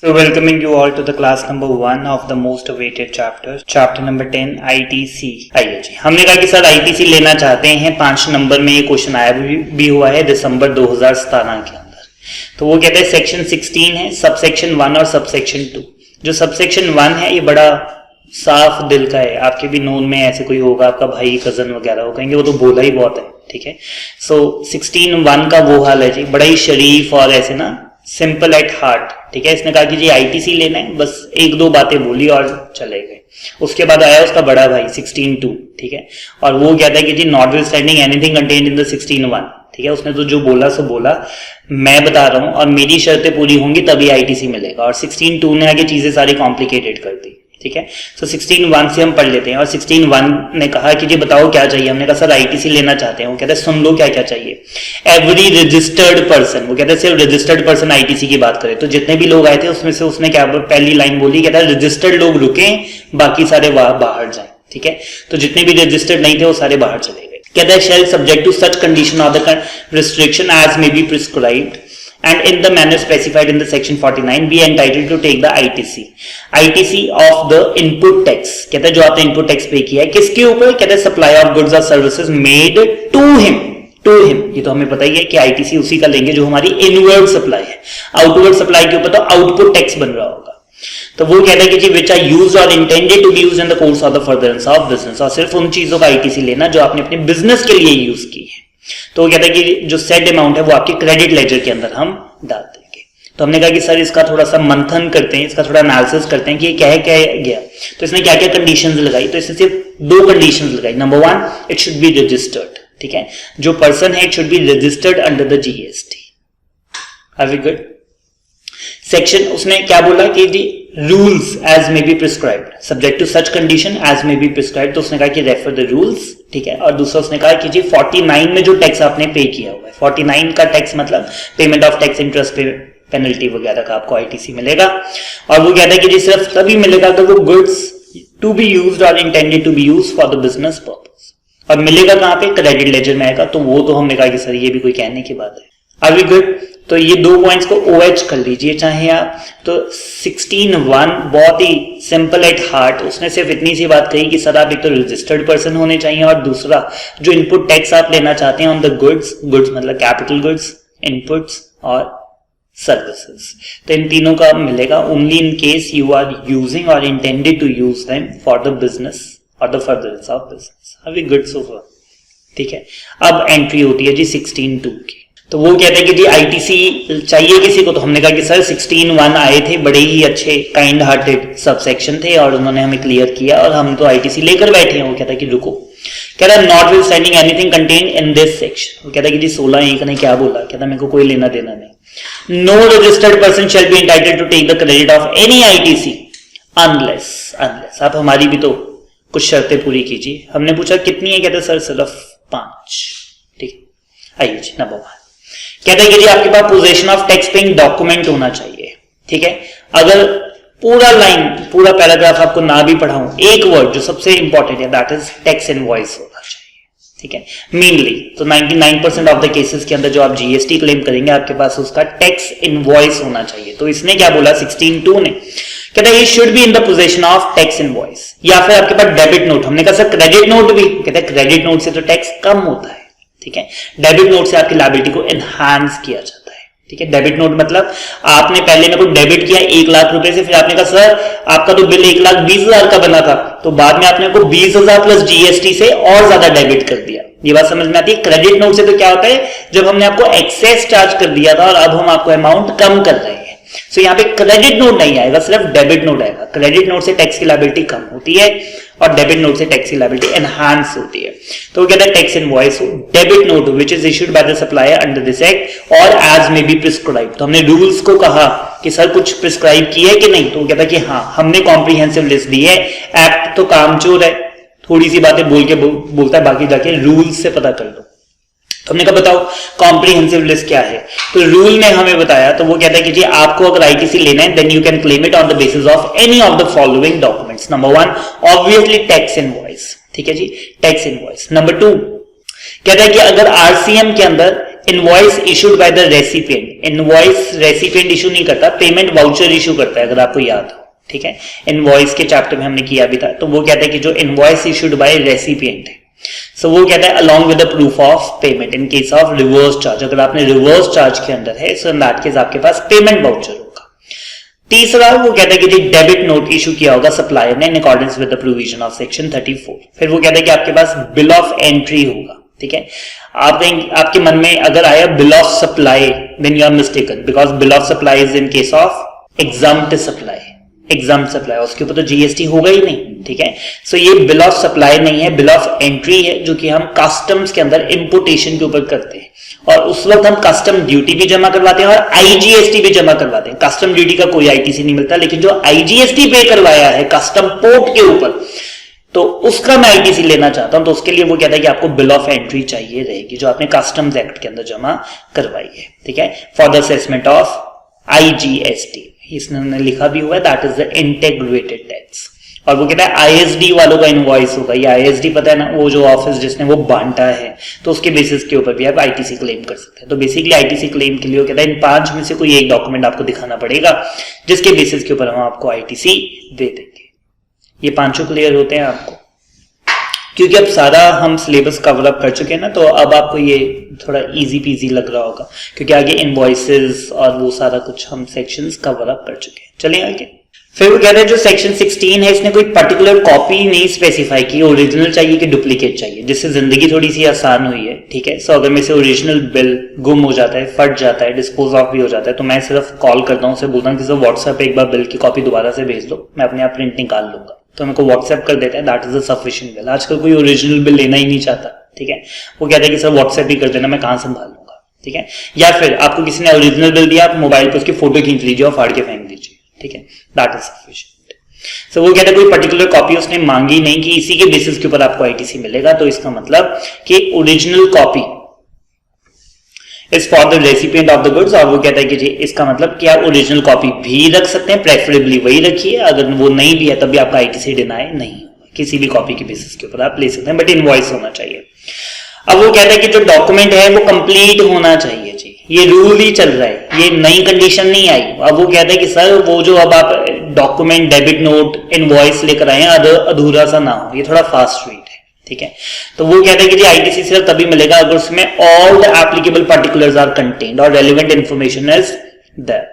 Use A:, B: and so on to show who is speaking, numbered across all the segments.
A: So welcoming you all to the class number 1 of the most awaited chapter number 10 ITC। आइए जी, हमने कहा कि sir ITC लेना चाहते हैं 5 नंबर में। ये क्वेश्चन आया भी हुआ है दिसंबर 2017 के अंदर। तो वो कहते हैं सेक्शन 16 है, सबसेक्शन 1 और सबसेक्शन 2। जो सबसेक्शन 1 है ये बड़ा साफ दिल का है। आपके भी नोन में ऐसे कोई होगा, आपका भाई कजन वगैरह हो, कहेंगे वो तो बोला ही बहुत है, ठीक है। सो 16(1) का वो हाल है जी, बड़ा ही शरीफ और ऐसे ना सिंपल एट हार्ट, ठीक है। इसने कहा कि जी ITC लेना है, बस 1-2 बातें बोली और चले गए। उसके बाद आया उसका बड़ा भाई 16(2), ठीक है। और वो कहता है कि जी notwithstanding anything contained in the 16(1), ठीक है। उसने तो जो बोला सो बोला, मैं बता रहा हूं और मेरी शर्तें पूरी होंगी तभी ITC मिलेगा। और 16(2) ने आगे चीजें सारी कॉम्प्लिकेटेड कर दी, ठीक है। सो 16(1) से हम पढ़ लेते हैं। और 16(1) ने कहा कि जी बताओ क्या चाहिए। हमने कहा सर ITC लेना चाहते हैं। वो कहते हैं सुन लो क्या क्या चाहिए। एवरी रजिस्टर्ड पर्सन, वो कहते हैं सिर्फ रजिस्टर्ड पर्सन ITC की बात करें तो जितने भी लोग आए थे उसमें से उसने क्या पहली लाइन बोली, कहता है रजिस्टर्ड लोग रुके, बाकी सारे बाहर जाए, ठीक है। तो जितने भी रजिस्टर्ड नहीं थे वो सारे बाहर चले गए। कहता है shall subject to such condition और the restriction as may be prescribed and in the manner specified in the section 49 be entitled to take the ITC of the input tax। कहता है जो आपने input tax पे किया है किसके ऊपर, कहता है supply of goods or services made to him। ये तो हमें पता ही है कि ITC उसी का लेंगे जो हमारी इनवर्ड सप्लाई है। आउटवर्ड सप्लाई के ऊपर तो आउटपुट टैक्स बन रहा होगा। तो वो कहता है कि जी विच आर यूज्ड और intended to be used in the course of the furtherance of business, और सिर्फ उन चीजों का ITC लेना जो आपने अपने बिजनेस के लिए यूज की है। तो वो कहता है कि जो सेट अमाउंट है वो आपके क्रेडिट लेजर के अंदर हम डाल देंगे। तो हमने कहा कि सर इसका थोड़ा सा मंथन करते हैं, इसका थोड़ा एनालिसिस करते हैं कि ये क्या है क्या गया। तो इसने क्या क्या कंडीशंस लगाई, तो इसने सिर्फ 2 कंडीशंस लगाई। Number 1, it should be registered, ठीक है। जो पर्सन है it should be registered under the GST। Are we good? Section उसने क्या बोला कि जी rules as may be prescribed subject to such condition as may be prescribed. तो उसने कहा कि रेफर द रूल्स, ठीक है। और दूसरा उसने कहा कि जी 49 में जो टैक्स आपने पे किया हुआ है, 49 का टैक्स मतलब payment of tax, interest penalty वगैरह का आपको ITC मिलेगा। और वो कहता है कि जी सिर्फ तभी मिलेगा अगर वो गुड्स टू बी यूज्ड और intended to be used for the business purpose. और मिलेगा कहां पे, क्रेडिट लेजर में आएगा। तो वो तो हमने कहा कि सर ये भी कोई कहने की बात है। Are we good? तो ये 2 पॉइंट्स को OH कर लीजिए चाहे आप। तो 16(1) बहुत ही सिंपल एट हार्ट, उसने सिर्फ इतनी सी बात कही कि सर आप एक तो रजिस्टर्ड पर्सन होने चाहिए और दूसरा जो इनपुट टैक्स आप लेना चाहते हैं ऑन द गुड्स मतलब कैपिटल गुड्स, इनपुट्स और सर्विसेज, तो इन तीनों का मिलेगा only in case you are using or intended to use them for the business or the furtherance of business. Are we good so far? ठीक है। अब एंट्री होती है जी 16(2) की। तो वो कहते हैं कि जी ITC चाहिए किसी को। तो हमने कहा कि सर 16(1) आए थे, बड़े ही अच्छे काइंड हार्टेड सबसेक्शन थे और उन्होंने हमें क्लियर किया और हम तो ITC लेकर बैठे हैं। वो कहता है कि रुको, कहता है not will standing anything contain in this section. वो कहता है कि जी 16(1) ने क्या बोला, कहता है मेरे को कोई लेना देना नहीं। No registered person shall be entitled to take the credit of any ITC unless आप हमारी भी तो कुछ शर्तें पूरी कीजिए। हमने पूछा कितनी है, कहता है सर सिर्फ 5, ठीक। आइए जी नंबर 1 कहता है कि जी आपके पास possession of tax paying document होना चाहिए, ठीक है। अगर पूरा पैराग्राफ आपको ना भी पढ़ाऊं, एक वर्ड जो सबसे इंपॉर्टेंट है दैट इज टैक्स इनवॉइस होना चाहिए, ठीक है। मेनली तो 99% ऑफ द केसेस के अंदर जो आप GST क्लेम करेंगे आपके पास उसका टैक्स इनवॉइस होना चाहिए। तो इसने क्या बोला 16(2) ने, कहता है ये should be in the position of tax invoice या फिर आपके पास डेबिट नोट। हमने कहा सर क्रेडिट नोट भी, कहता है क्रेडिट नोट से तो टैक्स कम होता है, ठीक है। डेबिट नोट से आपकी लायबिलिटी को एनहांस किया जाता है, ठीक है। डेबिट नोट मतलब आपने पहले मेरे को डेबिट किया 1 लाख रुपए से, फिर आपने कहा सर आपका तो बिल 1,20,000 का बना था, तो बाद में आपने को 20,000 प्लस GST से और ज्यादा डेबिट कर दिया। ये बात समझ में आती है? क्रेडिट नोट से तो क्या होता है, जब हमने आपको एक्सेस चार्ज कर दिया था और अब हम आपको अमाउंट कम कर रहे हैं। सो यहाँ पे क्रेडिट नोट नहीं आएगा, सिर्फ डेबिट नोट आएगा। क्रेडिट नोट से टैक्स की लायबिलिटी कम होती है और डेबिट नोट से टैक्स की लायबिलिटी एनहांस होती है। तो वो कहता है टैक्स इनवॉइस हो debit note which is issued by the supplier under this act और एज मे बी प्रिस्क्राइब। तो हमने रूल्स को कहा कि सर कुछ प्रिस्क्राइब किया है कि नहीं, तो वो कहता है कि हाँ हमने कॉम्प्रिहेंसिव लिस्ट दी है। एक्ट तो कामचोर है, थोड़ी सी बातें बोलता है, बाकी जाके रूल्स से पता कर लो। तो हमने कहा बताओ कॉम्प्रिहेंसिव लिस्ट क्या है। तो रूल ने हमें बताया, तो वो कहता है कि जी आपको अगर ITC लेना है then you can claim it on the basis of any of the following documents. Number 1 obviously tax invoice, ठीक है जी, टैक्स इनवॉइस। नंबर 2 कहता है कि अगर RCM के अंदर invoice issued by the recipient invoice recipient issue नहीं करता, पेमेंट वाउचर इशू करता है, अगर आपको याद हो, ठीक है। इनवॉइस के चैप्टर में हमने किया भी था, तो वो कहता है कि जो इनवॉइस इशूड बाय रेसिपिएंट है, सो वो कहता है along with the proof of payment in case of reverse charge, अगर आपने रिवर्स चार्ज के अंदर है, सो इन दैट केस आपके पास पेमेंट वाउचर होगा। तीसरा वो कहता है कि डेबिट नोट इशू किया होगा सप्लायर ने in accordance with the provision of section 34। फिर वो कहता है कि आपके पास बिल ऑफ एंट्री होगा, ठीक है। आपके मन में अगर आया bill of supply, then you are mistaken, because bill of supply is in case of exempt supply, उसके ऊपर तो जीएसटी होगा ही नहीं, ठीक है। सो ये बिल ऑफ सप्लाई नहीं है, बिल ऑफ एंट्री है, जो कि हम कस्टम्स के अंदर इंपोर्टेशन के ऊपर करते हैं, और उस वक्त हम कस्टम ड्यूटी भी जमा करवाते हैं और आईजीएसटी भी जमा करवाते हैं। कस्टम ड्यूटी का कोई आईटीसी नहीं मिलता, लेकिन जो आईजीएसटी पे करवाया है कस्टम पोर्ट के ऊपर, तो उसका मैं आईटीसी लेना चाहता हूं, तो उसके लिए वो कहता है कि आपको बिल ऑफ एंट्री चाहिए रहेगी, जो आपने कस्टम्स एक्ट के अंदर जमा करवाई है, ठीक है, for the assessment of IGST. इसने लिखा भी हुआ है, that is the integrated tax. और वो कहता है आईएसडी वालों का इनवॉइस होगा, ये आईएसडी पता है ना, वो जो ऑफिस जिसने वो बांटा है, तो उसके बेसिस के ऊपर भी आप आईटीसी क्लेम कर सकते हैं। तो बेसिकली आईटीसी क्लेम के लिए वो कहता है इन 5 में से कोई एक डॉक्यूमेंट आपको दिखाना पड़ेगा, जिसके बेसिस के ऊपर हम आपको आईटीसी दे देंगे। ये 5 क्लियर होते हैं आपको, क्योंकि अब सारा हम सिलेबस कवर अप कर चुके हैं ना, तो अब आपको ये थोड़ा इजी पीजी लग रहा होगा, क्योंकि आगे इनवॉइसेस और वो सारा कुछ हम सेक्शंस कवर अप कर चुके हैं। चलिए आगे। फिर वो कह रहे हैं जो सेक्शन 16 है, इसने कोई पर्टिकुलर कॉपी नहीं स्पेसिफाई की, ओरिजिनल चाहिए कि डुप्लीकेट चाहिए, जिससे जिंदगी थोड़ी सी आसान हुई है, ठीक है। सो अगर मेरे से ओरिजिनल बिल गुम हो जाता है, फट जाता है, डिस्पोज ऑफ भी हो जाता है, तो मैं सिर्फ कॉल करता हूँ, उसे बोलता हूँ कि सर व्हाट्सएप पे एक बार बिल की कॉपी दोबारा से भेज दो, मैं अपने आप प्रिंट निकाल लूंगा, तो मेरे को व्हाट्सएप कर देता है, that is a sufficient bill. आजकल कोई ओरिजिनल बिल लेना ही नहीं चाहता, ठीक है, वो कहता है कि सर व्हाट्सएप ही कर देना, मैं कहां संभाल लूंगा, ठीक है। या फिर आपको किसी ने ओरिजिनल बिल दिया, आप मोबाइल पे उसकी फोटो खींच लीजिए और फाड़ के फेंक दीजिए, ठीक है, दैट इज सफिशिएंट। सो वो कहता है कोई पर्टिकुलर कॉपी उसने मांगी नहीं कि इसी के बेसिस के ऊपर आपको आईटीसी मिलेगा, तो इसका मतलब कि original copy is for the recipient of the goods. और वो कहता है कि जी इसका मतलब कि आप ओरिजिनल कॉपी भी रख सकते हैं, प्रेफरेबली वही रखिए, अगर वो नहीं भी है तब भी आपका आईटीसी डिनाई नहीं होगा, किसी भी कॉपी के बेसिस के ऊपर आप ले सकते हैं, बट इनवॉइस होना चाहिए। अब वो कहता है कि जो डॉक्यूमेंट है वो कंप्लीट होना चाहिए जी, ये रूल ही चल रहा है, ये नई कंडीशन नहीं आई। अब वो कहता है कि सर वो जो अब आप डॉक्यूमेंट, डेबिट नोट, इनवॉइस लेकर आए हैं, अधूरा सा ना हो, ये थोड़ा फास्ट रीड है, ठीक है। तो वो कहता है कि जी आईटीसी सिर्फ तभी मिलेगा अगर उसमें all the applicable particulars are contained और रेलेवेंट इंफॉर्मेशन इज देयर।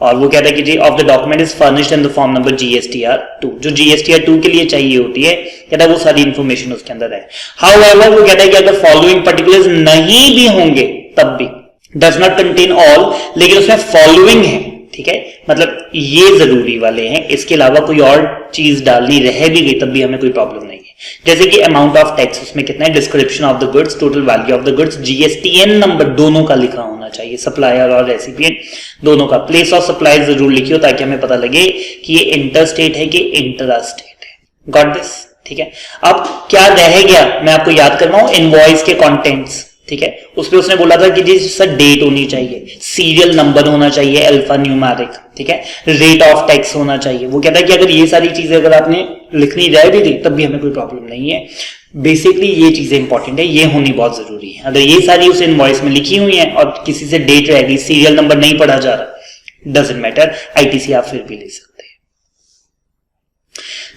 A: और वो कहता है कि जी of the document is furnished in the form number GSTR2, जो GSTR2 के लिए चाहिए होती है, कहता है वो सारी इंफॉर्मेशन उसके अंदर है। हाउएवर वो कहता है कि अगर फॉलोइंग पर्टिकुलर्स नहीं भी होंगे तब भी, डज नॉट कंटेन ऑल, लेकिन उसमें फॉलोइंग है, ठीक है, मतलब ये जरूरी वाले हैं, इसके अलावा कोई और चीज डालनी रह भी गई तब भी हमें कोई प्रॉब्लम नहीं है। जैसे कि अमाउंट ऑफ टैक्स, उसमें कितना है, description of the goods, total value of the goods, GSTN number दोनों का लिखा होना चाहिए, सप्लायर और रेसिपिएंट दोनों का। प्लेस ऑफ सप्लाई जरूर लिखी हो ताकि हमें पता लगे कि ये इंटर स्टेट है कि इंट्रा स्टेट है। गॉट दिस, ठीक है। अब क्या रह गया, मैं आपको याद कर रहा हूं, इनवॉइस के कंटेंट्स, ठीक है, उसपे उसने बोला था कि जी सर डेट होनी चाहिए, सीरियल नंबर होना चाहिए अल्फा न्यूमेरिक, ठीक है, रेट ऑफ टैक्स होना चाहिए। वो कहता है कि अगर ये सारी चीजें अगर आपने लिखनी रह भी गई तब भी हमें कोई प्रॉब्लम नहीं है। बेसिकली ये चीजें इंपॉर्टेंट है, ये होनी बहुत जरूरी है। अगर ये सारी उस इनवॉइस में लिखी हुई है और किसी से डेट रह गई, सीरियल नंबर नहीं पढ़ा जा रहा, डजंट मैटर, आईटीसी आप फिर भी ले सकते हैं।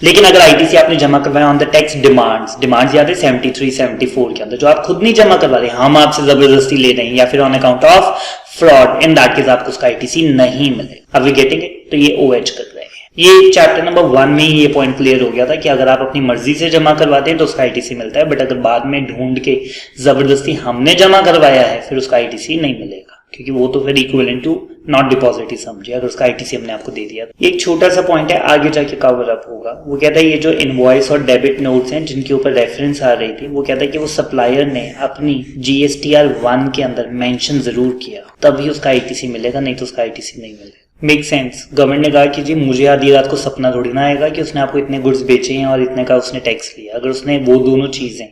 A: लेकिन अगर आईटीसी आपने जमा करवाया ऑन द टैक्स डिमांड्स याद है 73, 74 के अंदर, जो आप खुद नहीं जमा करवा रहे, हम आपसे जबरदस्ती ले रहे हैं, या फिर on account of fraud, in that case आपको उसका आईटीसी नहीं मिलेगा। अब वी गेटिंग इट, तो ये OH कर रहे हैं। ये चैप्टर नंबर 1 में ही ये पॉइंट क्लियर हो गया था कि अगर आप अपनी मर्जी से जमा करवाते हैं तो उसका आईटीसी मिलता है, बट अगर बाद में ढूंढ के जबरदस्ती हमने जमा करवाया है फिर उसका आईटीसी नहीं मिलेगा, क्योंकि वो तो फिर इक्विवेलेंट टू नॉट डिपॉजिट ही समझिए, अगर उसका आईटीसी हमने आपको दे दिया। एक छोटा सा पॉइंट है, आगे जाके कवर अप होगा। वो कहता है ये जो इनवॉइस और डेबिट नोट्स हैं जिनके ऊपर रेफरेंस आ रही थी, वो कहता है कि वो सप्लायर ने अपनी GSTR1 के अंदर मेंशन जरूर किया, तभी उसका आईटीसी मिलेगा, नहीं तो उसका आईटीसी नहीं मिलेगा। Make sense. गवर्नमेंट ने कहा कि जी मुझे आधी रात को सपना थोड़ी ना आएगा कि उसने आपको इतने गुड्स बेचे हैं और इतने का उसने टैक्स लिया। अगर उसने वो दोनों चीजें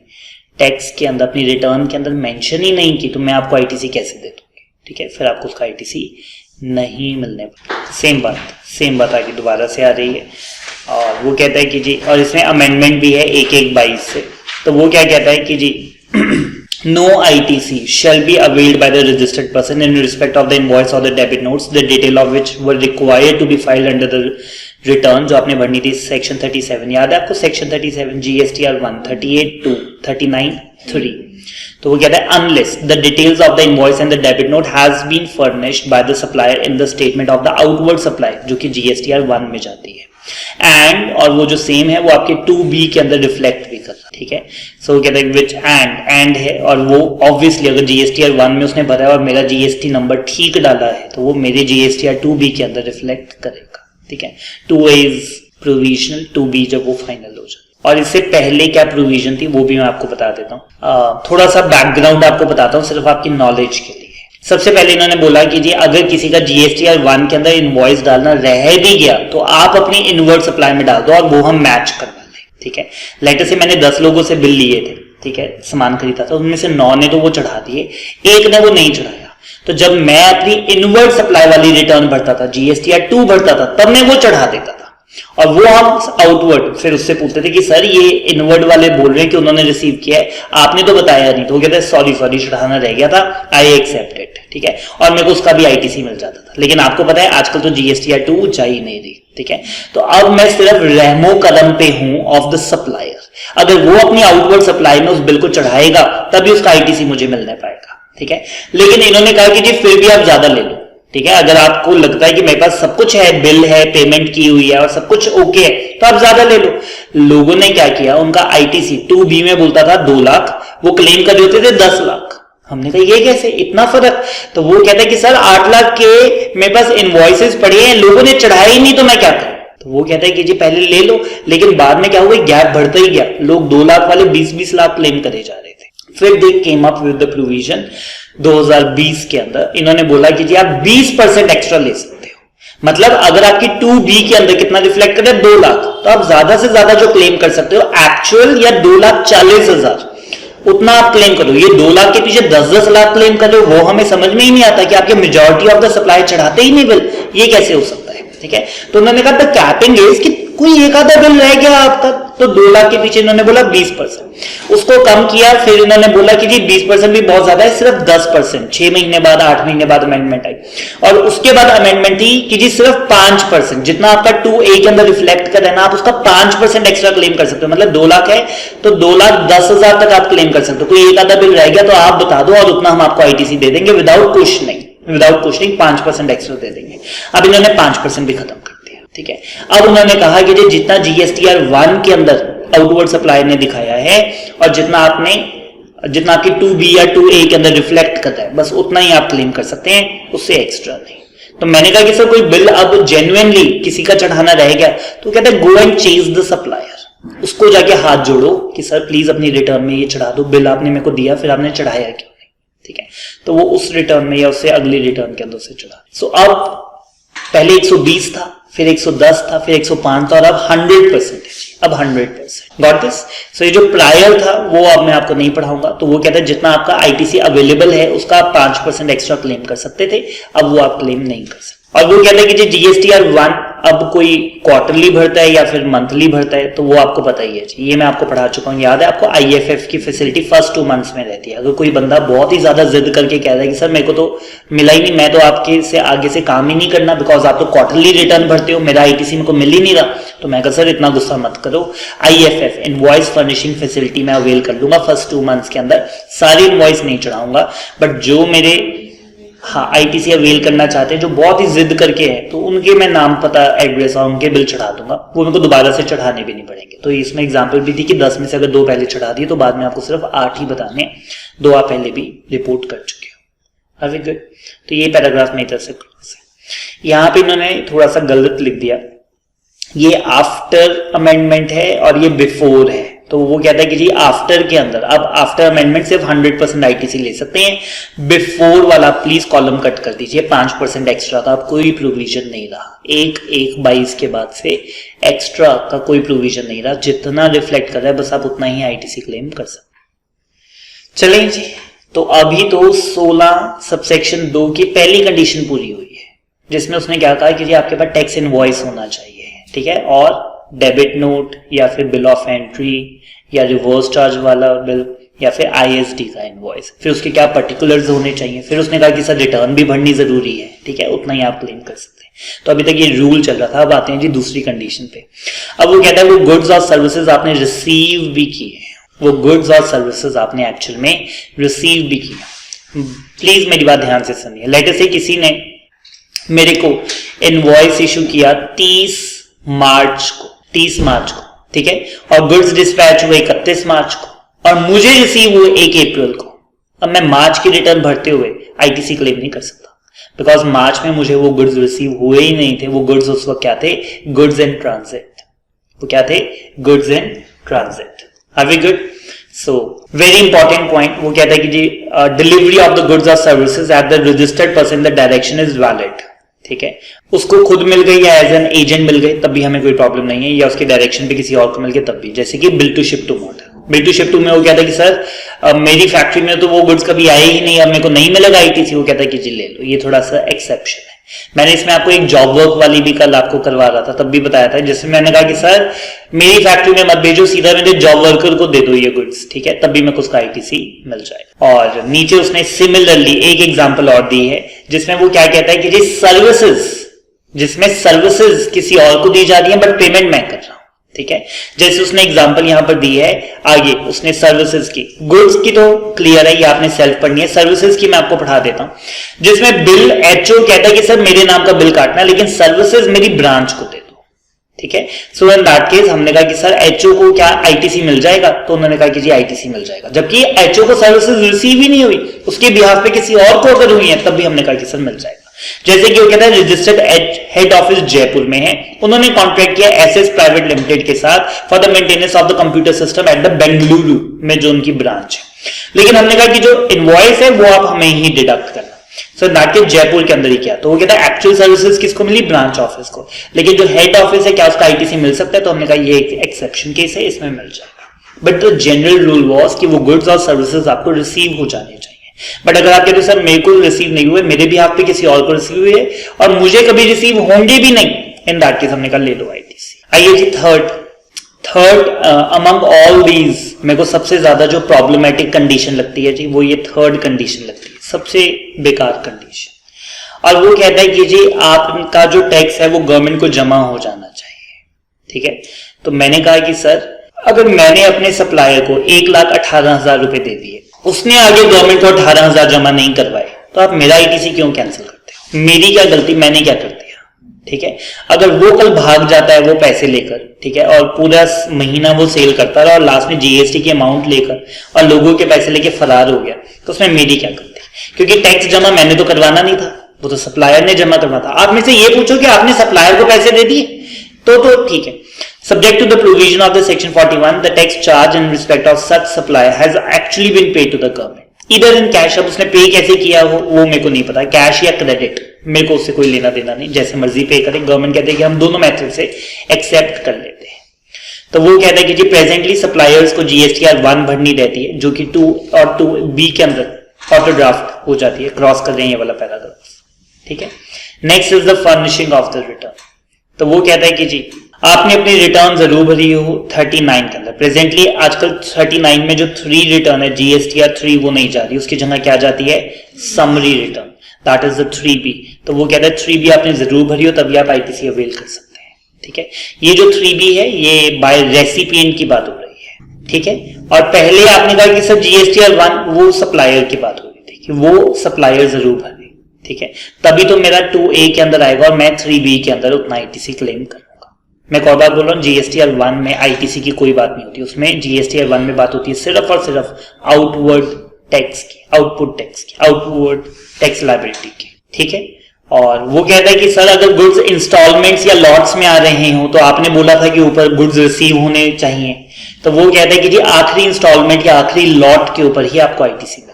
A: टैक्स के अंदर अपनी रिटर्न के अंदर मेंशन ही नहीं की तो मैं आपको आईटीसी कैसे दे दूंगी, ठीक है, फिर आपको उसका आईटीसी नहीं मिलने वाला। सेम बात आगे दोबारा से आ रही है। और वो कहता है कि जी, और इसमें अमेंडमेंट भी है 1/1/22 से। तो वो क्या कहता है कि जी No ITC shall be availed by the registered person in respect of the invoice or the debit notes, the detail of which were required to be filed under the return, जो आपने भरनी थी सेक्शन 37, याद है आपको section 37 GSTR 1 38(2) 39(3). तो वो कहता है unless the details of the invoice and the debit note has been furnished by the supplier in the statement of the outward supply, जो कि GSTR 1 में जाती है, एंड और वो जो सेम है वो आपके 2B के अंदर रिफ्लेक्ट भी कर रहा है, ठीक है। सो वो कहता है विच एंड है, और वो ऑब्वियसली अगर GSTR 1 में उसने भरा है और मेरा GST नंबर ठीक डाला है तो वो मेरे GSTR 2B के अंदर रिफ्लेक्ट करेगा, ठीक है। 2A इज प्रोविजनल, 2B जब वो फाइनल हो जाए। और इससे पहले क्या प्रोविजन थी वो भी मैं आपको बता देता हूँ, थोड़ा सा बैकग्राउंड आपको बताता हूँ सिर्फ आपकी नॉलेज के लिए। सबसे पहले इन्होंने बोला कि जी अगर किसी का GSTR 1 के अंदर इनवॉइस डालना रह भी गया तो आप अपनी इनवर्ड सप्लाई में डाल दो और वो हम मैच करवा लें, ठीक है। लेटर से मैंने 10 लोगों से बिल लिए थे, ठीक है, सामान खरीदा था, उनमें से 9 ने तो वो चढ़ा दिए, एक ने वो नहीं चढ़ाया। तो जब मैं अपनी इनवर्ड सप्लाई वाली रिटर्न भरता था, GSTR 2 भरता था, तब मैं वो चढ़ा देता था और वो हम आउटवर्ड फिर उससे पूछते थे कि सर ये इनवर्ड वाले बोल रहे हैं कि उन्होंने रिसीव किया है, आपने तो बताया नहीं। तो वो कहते हैं सॉरी चढ़ाना रह गया था, आई एक्सेप्ट इट, ठीक है, और मेरे को उसका भी ITC मिल जाता था। लेकिन आपको पता है आजकल तो GSTR 2 जा ही नहीं रही, ठीक है। तो अब मैं सिर्फ रहमो कदम पे हूं ऑफ द सप्लायर, अगर वो अपनी आउटवर्ड सप्लाई में उस बिल को चढ़ाएगा तभी उसका ITC मुझे मिलने पाएगा, ठीक है। लेकिन इन्होंने कहा कि जी फिर भी आप ज्यादा ले लो, ठीक है, अगर आपको लगता है कि मेरे पास सब कुछ है, बिल है, पेमेंट की हुई है और सब कुछ ओके है, तो आप ज्यादा ले लो। लोगों ने क्या किया, उनका ITC 2B में बोलता था 2 लाख, वो क्लेम कर देते थे 10 लाख। हमने कहा ये कैसे, इतना फर्क? तो वो कहता है कि सर 8 लाख के मेरे पास इनवॉइसेस पड़े हैं, लोगों ने चढ़ाए ही नहीं, तो मैं क्या करूं? तो वो कहता है कि जी पहले ले लो, लेकिन बाद में क्या हुआ, गैप बढ़ता ही गया, लोग 2 लाख वाले 20-20 लाख क्लेम करे जा रहे थे। फिर they came up with the provision 2020 के अंदर, इन्होंने बोला कि जी आप 20% एक्स्ट्रा ले सकते हो, मतलब अगर आपकी 2B के अंदर कितना रिफ्लेक्ट करे 2 लाख, तो आप ज्यादा से ज्यादा जो क्लेम कर सकते हो एक्चुअल या 2,40,000 उतना आप क्लेम करो। ये 2 लाख के पीछे 10-10 लाख क्लेम कर रहे हो, वो हमें समझ में ही नहीं आता कि आपके मेजॉरिटी ऑफ द सप्लाई चढ़ाते ही नहीं बिल, ये कैसे हो सकता है, ठीक है। तो उन्होंने कहा द कैपिंग इज कि कोई एक आधा बिल रह गया आपका, तो 2 लाख के पीछे इन्होंने बोला 20%, उसको कम किया। फिर इन्होंने बोला कि जी 20% भी बहुत ज्यादा है, सिर्फ 10%। 6 महीने बाद 8 महीने बाद अमेंडमेंट आई, और उसके बाद अमेंडमेंट थी कि जी सिर्फ 5%, जितना आपका 2A के अंदर रिफ्लेक्ट कर है ना, आप उसका 5% एक्स्ट्रा क्लेम कर सकते हो। मतलब 2 लाख है तो 2,10,000 तक आप क्लेम कर सकते हो। कोई एक आधा बिल रह गया तो आप बता दो और उतना हम आपको ITC दे देंगे विदाउट क्वेश्चनिंग 5% एक्स्ट्रा दे देंगे। अब इन्होंने 5% भी खत्म कर दिया, ठीक है। अब उन्होंने कहा कि जो जितना GSTR 1 के अंदर आउटवर्ड सप्लाई ने दिखाया है और जितना आपकी 2B या 2A के अंदर रिफ्लेक्ट करता है, बस उतना ही आप क्लेम कर सकते हैं, उससे एक्स्ट्रा नहीं। तो मैंने कहा कि सर कोई बिल अब जेन्युइनली किसी का चढ़ाना रह गया, तो कहते हैं go and chase the supplier, उसको जाके हाथ जोड़ो कि सर प्लीज अपनी रिटर्न में ये चढ़ा दो, बिल आपने मेरे को दिया फिर आपने चढ़ाया क्यों नहीं, ठीक है। तो वो उस रिटर्न में या उससे अगली रिटर्न के अंदर से चढ़ा। सो अब पहले 120 था, फिर 110 था, फिर 105 था, और अब 100% है, अब 100%। Got this? सो ये जो प्रायर था वो अब मैं आपको नहीं पढ़ाऊंगा। तो वो कहता है जितना आपका ITC अवेलेबल है उसका आप 5% एक्स्ट्रा क्लेम कर सकते थे, अब वो आप क्लेम नहीं कर सकते। और वो कहता है कि GSTR 1 अब कोई क्वार्टरली भरता है या फिर मंथली भरता है, तो वो आपको पता ही है, ये मैं आपको पढ़ा चुका हूँ, याद है आपको। IFF की फैसिलिटी फर्स्ट 2 मंथ्स में रहती है। अगर कोई बंदा बहुत ही ज्यादा जिद करके कह रहा है कि सर मेरे को तो मिला ही नहीं, मैं तो आपके से आगे से काम ही नहीं करना बिकॉज आप तो क्वार्टरली रिटर्न भरते हो, मेरा ITC मेरे को मिल ही नहीं रहा, तो मैं कहा सर इतना गुस्सा मत करो, IFF इनवॉइस फर्निशिंग फैसिलिटी मैं अवेल कर लूंगा फर्स्ट 2 मंथ्स के अंदर, सारी इनवॉइस नहीं चढ़ाऊंगा, बट जो मेरे ITC अवेल करना चाहते हैं जो बहुत ही जिद करके हैं, तो उनके मैं नाम पता एड्रेस और उनके बिल चढ़ा दूंगा, वो मेरे को दोबारा से चढ़ाने भी नहीं पड़ेंगे। तो इसमें एग्जांपल भी थी कि 10 में से अगर 2 पहले चढ़ा दिए तो बाद में आपको सिर्फ 8 ही बताने, 2 आप पहले भी रिपोर्ट कर चुके हो। अभी गुड। तो ये पैराग्राफ मेरी तरफ से क्लोज है। यहाँ पे इन्होंने थोड़ा सा गलत लिख दिया, ये आफ्टर अमेंडमेंट है और ये बिफोर है। तो वो कहता है कि जी आफ्टर के अंदर, अब आफ्टर अमेंडमेंट सिर्फ 100% ITC ले सकते हैं, बिफोर वाला प्लीज कॉलम कट कर दीजिए, 5% एक्स्ट्रा का अब कोई प्रोविजन नहीं रहा, 1/1/22 के बाद से एक्स्ट्रा का कोई प्रोविजन नहीं रहा, जितना रिफ्लेक्ट कर रहा है बस आप उतना ही ITC क्लेम कर सकते। चलें जी, तो अभी तो 16 सबसेक्शन 2 की पहली कंडीशन पूरी हुई है, जिसमें उसने क्या कहा कि जी आपके पास टैक्स इनवॉइस होना चाहिए, ठीक है, और डेबिट नोट या फिर बिल ऑफ एंट्री या रिवर्स चार्ज वाला बिल या फिर ISD का इनवॉइस, फिर उसके क्या पर्टिकुलर्स होने चाहिए, फिर उसने कहा कि सर रिटर्न भी भरनी जरूरी है, ठीक है, उतना ही आप क्लेम कर सकते हैं। तो अभी तक ये रूल चल रहा था। अब आते हैं जी दूसरी कंडीशन पे। अब वो कहता है वो गुड्स और सर्विसेज आपने रिसीव भी किए, वो गुड्स और सर्विसेज आपने एक्चुअल में रिसीव भी किया। प्लीज मेरी बात ध्यान से सुनिए। लेट अस से किसी ने मेरे को इनवॉइस इशू किया 30 मार्च को, ठीक है, और गुड्स डिस्पैच हुए 31 मार्च को, और मुझे रिसीव हुए 1 अप्रैल को। अब मैं मार्च की रिटर्न भरते हुए ITC क्लेम नहीं कर सकता, बिकॉज मार्च में मुझे वो गुड्स रिसीव हुए ही नहीं थे। वो गुड्स उस वक्त क्या थे? Goods in transit. वो क्या थे? Goods in transit. Are we good? So very important point, वो कहता है कि जी डिलीवरी ऑफ द गुड्स और services at the registered person the direction is valid, ठीक है, उसको खुद मिल गई या एज एन एजेंट मिल गई तब भी हमें कोई प्रॉब्लम नहीं है, या उसके डायरेक्शन पे किसी और को मिल गए तब भी। जैसे कि bill to ship to model, bill to ship to में वो कहता है कि सर मेरी फैक्ट्री में तो वो गुड्स कभी आए ही नहीं, अब मेरे को नहीं मिलेगा ITC, वो कहता है कि जी ले लो। ये थोड़ा सा एक्सेप्शन है। मैंने इसमें आपको एक जॉब वर्क वाली भी कल आपको करवा रहा था, तब भी बताया था, जिसमें मैंने कहा कि सर मेरी फैक्ट्री में मत भेजो, सीधा मेरे जॉब वर्कर को दे दो ये गुड्स, ठीक है, तब भी मेरे को उसका ITC मिल जाएगा। और नीचे उसने सिमिलरली एक एग्जांपल और दी है, जिसमें वो क्या कहता है कि जी सर्विसेज, जिसमें सर्विसेज किसी और को दी जा रही है बट पेमेंट मैं कर रहा हूं, ठीक है। जैसे उसने एग्जांपल यहां पर दी है, आगे उसने सर्विसेज की, गुड्स की तो क्लियर है, ये आपने सेल्फ पढ़नी है। सर्विसेज की मैं आपको पढ़ा देता हूं, जिसमें बिल HO कहता है कि सर मेरे नाम का बिल काटना है, लेकिन सर्विसेज मेरी ब्रांच को दे दो, ठीक है। सो इन दैट केस हमने कहा कि सर HO को क्या ITC मिल जाएगा? तो उन्होंने कहा कि जी ITC मिल जाएगा, जबकि HO को सर्विसेज रिसीव ही नहीं हुई, उसके बिहाफ पे किसी और को अगर हुई है तब भी हमने कहा कि सर मिल जाएगा। जैसे कि वो कहता है रजिस्टर्ड हेड ऑफिस जयपुर में है, उन्होंने कॉन्ट्रैक्ट किया SS प्राइवेट लिमिटेड के साथ for the maintenance of the computer system at the Bengaluru में, जो उनकी ब्रांच है। लेकिन हमने कहा कि जो इनवॉइस है वो आप हमें ही डिडक्ट करना, सो दैट के जयपुर के अंदर ही किया। तो वो कहता है एक्चुअल सर्विसेज किसको मिली? ब्रांच ऑफिस को, लेकिन जो हेड ऑफिस है क्या उसका ITC मिल सकता है? तो हमने कहा ये एक एक्सेप्शन केस है, इसमें मिल जाएगा। But the general rule was कि वो गुड्स और सर्विसेज आपको रिसीव हो जाने चाहिए। बट अगर आप कहते हो सर मेरे को रिसीव नहीं हुए, मेरे भी आप पे किसी और को रिसीव हुए और मुझे कभी रिसीव होंगे भी नहीं, इन दैट केस हमने कहा ले लो ITC। आइए जी थर्ड अमंग ऑल दीज मेरे को सबसे ज्यादा जो प्रॉब्लमेटिक कंडीशन लगती है जी, वो ये थर्ड कंडीशन लगती है, सबसे बेकार कंडीशन। और वो कहता है कि जी आपका जो टैक्स है वो गवर्नमेंट को जमा हो जाना चाहिए, ठीक है। तो मैंने कहा कि सर अगर मैंने अपने सप्लायर को 1,18,000 रुपए दे दिए, उसने आगे गवर्नमेंट को 18,000 जमा नहीं करवाए, तो आप मेरा ITC क्यों कैंसिल करते हो? मेरी क्या गलती, मैंने क्या कर दिया, ठीक है। अगर वो कल भाग जाता है वो पैसे लेकर, ठीक है, और पूरा महीना वो सेल करता रहा और लास्ट में GST की अमाउंट लेकर और लोगों के पैसे लेके फरार हो गया, तो उसमें मेरी क्या गलती? क्योंकि टैक्स जमा मैंने तो करवाना नहीं था, वो तो सप्लायर ने जमा करना था। आप में से ये पूछो कि आपने सप्लायर को पैसे दे दिए, तो ठीक है। Subject to the provision of the section 41, the tax charge in respect of such supplier has actually been paid to the government. Either in cash, अब उसने पे कैसे किया वो मेरे को नहीं पता, कैश या क्रेडिट, मेरे को उससे कोई लेना देना नहीं, जैसे मर्जी पे करे। गवर्नमेंट कहते हैं कि हम दोनों मेथड से एक्सेप्ट कर लेते हैं। तो वो कहता है कि जी प्रेजेंटली सप्लायर्स को GSTR 1 भरनी रहती है, जो कि 2 और 2B के अंदर ऑटो ड्राफ्ट हो जाती है। क्रॉस कर रहे हैं ये वाला पैराग्राफ, ठीक है। Next is the furnishing of the return. तो वो कहता है कि जी आपने अपनी रिटर्न जरूर भरी हो 39 के अंदर। प्रेजेंटली आजकल 39 में जो 3 रिटर्न है GSTR 3 वो नहीं जा रही, उसकी जगह क्या जाती है? Summary return, that is the 3B। तो वो कहता है 3B आपने जरूर भरी हो तभी आप ITC अवेल कर सकते हैं, ठीक है। ये जो 3B है ये बाय रेसिपिएंट की बात हो रही है, ठीक है। और पहले आपने कहा कि सर GSTR 1 वो सप्लायर की बात हो रही थी कि वो सप्लायर जरूर भरे, ठीक है, तभी तो मेरा 2A के अंदर आएगा और मैं 3B के अंदर उतना ITC क्लेम करूंगा। मैं कई बार बोल रहा हूँ GSTR 1 में ITC की कोई बात नहीं होती, उसमें GSTR 1 में बात होती है सिर्फ और सिर्फ आउटवर्ड टैक्स की, आउटपुट टैक्स की, आउटवर्ड टैक्स लायबिलिटी की, ठीक है। और वो कहता है कि सर अगर गुड्स इंस्टॉलमेंट्स या लॉट्स में आ रहे हो, तो आपने बोला था कि ऊपर गुड्स रिसीव होने चाहिए, तो वो कहता है कि जी आखिरी इंस्टॉलमेंट या आखिरी लॉट के ऊपर ही आपको ITC मिलेगा।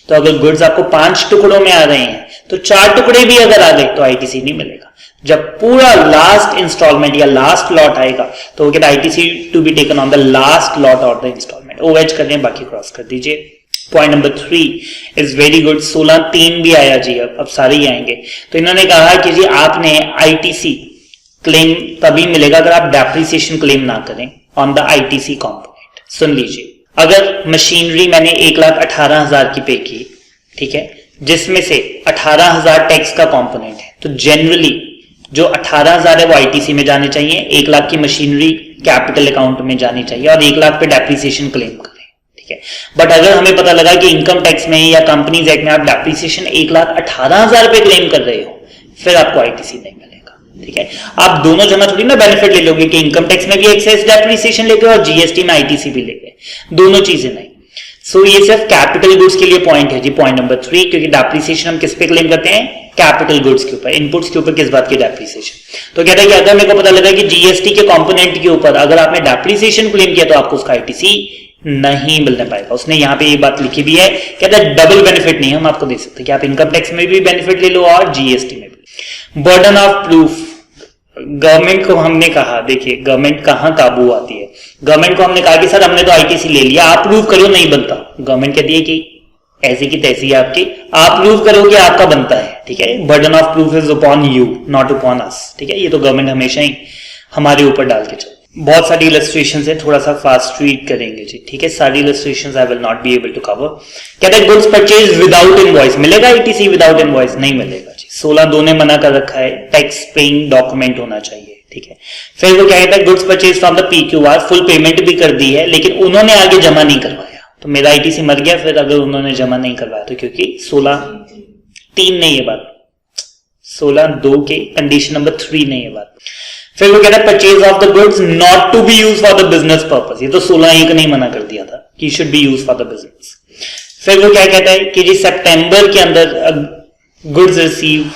A: तो अगर गुड्स आपको 5 टुकड़ों में आ रहे हैं तो 4 टुकड़े भी अगर आ गए तो ITC नहीं मिलेगा। जब पूरा लास्ट इंस्टॉलमेंट या लास्ट लॉट आएगा तो वो कहता है ITC to be taken on the last lot और द इंस्टॉलमेंट। OH कर रहे हैं, बाकी क्रॉस कर दीजिए। Point number 3 is very good. 16(3) भी आया जी, अब सारे ही आएंगे। तो इन्होंने कहा कि जी आपने ITC क्लेम तभी मिलेगा अगर आप डेप्रिसिएशन क्लेम ना करें ऑन द ITC कॉम्पोनेंट। सुन लीजिए, अगर मशीनरी मैंने 1,18,000 की पे की, ठीक है, जिसमें से 18,000 टैक्स का कंपोनेंट है, तो जनरली जो 18,000 है वो आईटीसी में जाने चाहिए, 1 लाख की मशीनरी कैपिटल अकाउंट में जानी चाहिए और 1 लाख पे डेप्रिसिएशन क्लेम करें, ठीक है। बट अगर हमें पता लगा कि इनकम टैक्स में या कंपनीज एक्ट में आप डेप्रिसिएशन 1,18,000 पे क्लेम कर रहे हो, फिर आपको आईटीसी नहीं मिलेगा, ठीक है। आप दोनों जमा थोड़ी ना बेनिफिट ले लोगे कि इनकम टैक्स में भी एक्सेस डेप्रिसिएशन लेके और जीएसटी में आईटीसी भी लेके, दोनों चीजें नहीं। सो ये सिर्फ कैपिटल गुड्स के लिए पॉइंट है जी, पॉइंट नंबर 3, क्योंकि डेप्रिसिएशन हम किस पे क्लेम करते हैं, कैपिटल गुड्स के ऊपर, इनपुट्स के ऊपर किस बात की डेप्रिसिएशन। तो कहता है कि अगर मेरे को पता लगा कि जीएसटी के कंपोनेंट के ऊपर अगर आपने डेप्रिसिएशन क्लेम किया तो आपको उसका आईटीसी नहीं मिलने पाएगा। उसने यहाँ पे ये बात लिखी भी है, कहता है डबल बेनिफिट नहीं हम आपको दे सकते कि आप इनकम टैक्स में भी बेनिफिट ले लो और जीएसटी में भी। बर्डन ऑफ प्रूफ, गवर्नमेंट को हमने कहा, देखिए गवर्नमेंट कहां काबू आती है, गवर्नमेंट को हमने कहा कि सर हमने तो आईटीसी ले लिया, आप प्रूव करो, नहीं बनता। गवर्नमेंट कहती है कि ऐसी की तैसी है आपकी, आप प्रूव करो कि आपका बनता है, ठीक है। Burden of proof is upon you not upon us, ठीक है। ये तो गवर्नमेंट हमेशा ही हमारे ऊपर डाल के चलती। बहुत सारी इलस्ट्रेशंस है, थोड़ा सा फास्ट रीड करेंगे जी, ठीक है। सारी illustrations I will not be able to cover. कहता है गुड्स परचेज विदाउट इनवॉइस, मिलेगा आईटीसी विदाउट इनवॉइस? नहीं मिलेगा जी, 16(2) ने मना कर रखा है, टैक्स पेइंग डॉक्यूमेंट होना चाहिए, ठीक है। फिर वो क्या कहता है, goods purchase from the PQR, full payment भी कर दी है लेकिन उन्होंने आगे जमा नहीं करवाया, तो मेरा आईटीसी मर गया फिर अगर उन्होंने जमा नहीं करवाया तो, क्योंकि 16(3) ने ये बात, 16(2) के कंडीशन नंबर 3 ने ये बात। फिर वो कहता है purchase of the goods not to be use for the business purpose, ये तो 16(1) ने मना कर दिया था कि should be use for the business. फिर वो क्या कहता है कि जी सितंबर के अंदर goods receive,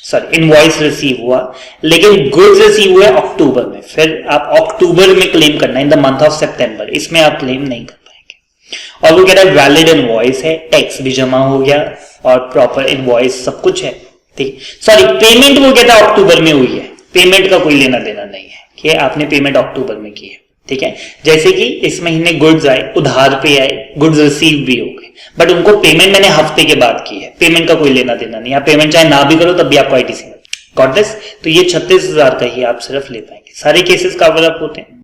A: sorry invoice receive हुआ लेकिन गुड्स रिसीव हुए अक्टूबर में, फिर आप अक्टूबर में क्लेम करना है, इन द मंथ ऑफ सितंबर, इसमें आप क्लेम नहीं कर पाएंगे। और वो कहता है वैलिड इनवॉइस है, टैक्स भी जमा हो गया और प्रॉपर इनवॉइस सब कुछ है, ठीक। सॉरी पेमेंट वो कहता है अक्टूबर में हुई है, पेमेंट का कोई लेना देना नहीं है कि आपने पेमेंट अक्टूबर में की है, ठीक है। जैसे कि इस महीने गुड्स आए, उधार पे आए, गुड्स रिसीव भी हो गए, बट उनको पेमेंट मैंने हफ्ते के बाद की है, पेमेंट का कोई लेना देना नहीं, आप पेमेंट चाहे ना भी करो तब भी आपको आईटीसी मिलेगा। Got this? तो ये 36,000 का ही आप सिर्फ ले पाएंगे, सारे केसेस कवर अप होते हैं।